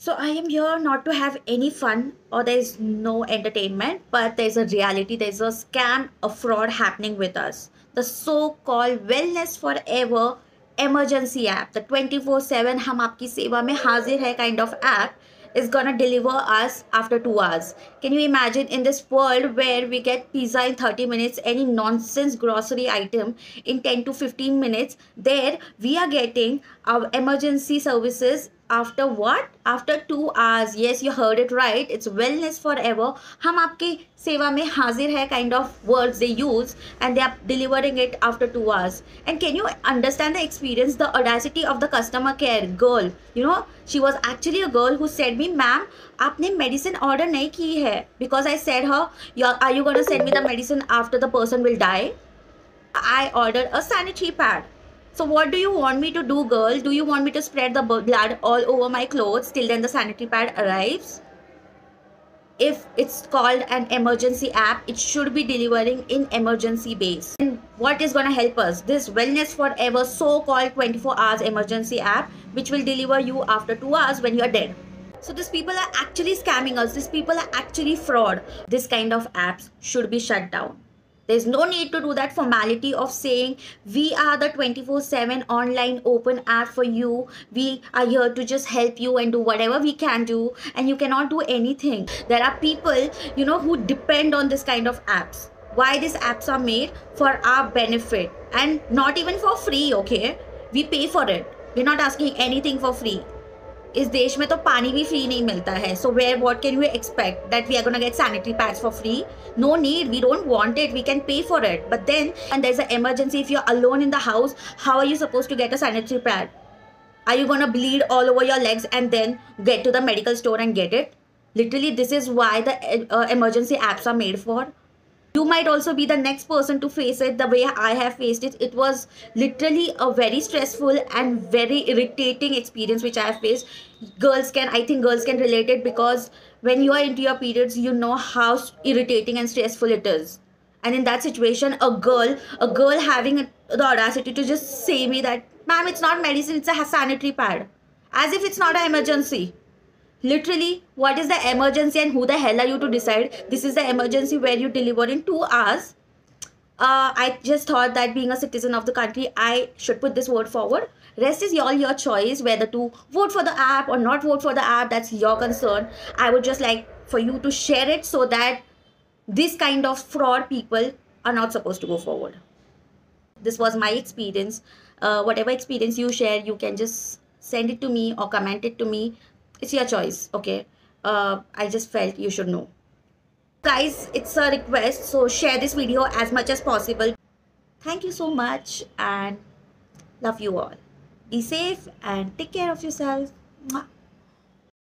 So I am here not to have any fun or there's no entertainment, but there's a reality, there's a scam, a fraud happening with us. The so-called Wellness Forever emergency app, the 24/7 हम आपकी सेवा में हाजिर है kind of app is gonna deliver us after 2 hours. Can you imagine in this world where we get pizza in 30 minutes, any nonsense grocery item in 10 to 15 minutes, there we are getting our emergency services after what? After 2 hours. Yes, you heard it right. It's wellness forever. हम आपकी सेवा में हाजिर है kind of words they use and they are delivering it after 2 hours. And can you understand the experience, the audacity of the customer care girl? You know, she was actually a girl who said me, ma'am, आपने medicine order नहीं की है. Because I said her, are you going to send me the medicine after the person will die? I ordered a sanitary pad. So what do you want me to do, girl? Do you want me to spread the blood all over my clothes till then the sanitary pad arrives? If it's called an emergency app, it should be delivering in emergency base. And what is going to help us? This Wellness Forever so-called 24 hours emergency app, which will deliver you after 2 hours when you're dead. So these people are actually scamming us. These people are actually fraud. This kind of apps should be shut down. There's no need to do that formality of saying we are the 24/7 online open app for you. We are here to just help you and do whatever we can do, and you cannot do anything. There are people, who depend on this kind of apps. Why these apps are made? For our benefit and not even for free, okay? We pay for it. We're not asking anything for free. इस देश में तो पानी भी free नहीं मिलता है. So where what can we expect that we are gonna get sanitary pads for free? No need. We don't want it. We can pay for it. But then, and there's an emergency. If you're alone in the house, how are you supposed to get a sanitary pad? Are you gonna bleed all over your legs and then get to the medical store and get it? Literally, this is why the emergency apps are made for. You might also be the next person to face it the way I have faced it. It was literally a very stressful and very irritating experience which I have faced. I think girls can relate it, because when you are into your periods, you know how irritating and stressful it is. And in that situation, a girl having the audacity to just say me that, ma'am, it's not medicine, it's a sanitary pad. As if it's not an emergency. Literally, what is the emergency and who the hell are you to decide? This is the emergency where you deliver in 2 hours. I just thought that being a citizen of the country, I should put this word forward. Rest is all your choice, whether to vote for the app or not vote for the app. That's your concern. I would just like for you to share it so that this kind of fraud people are not supposed to go forward. This was my experience. Whatever experience you share, you can just send it to me or comment it to me. It's your choice, okay? I just felt you should know. Guys, it's a request, so share this video as much as possible. Thank you so much and love you all. Be safe and take care of yourself. Mwah.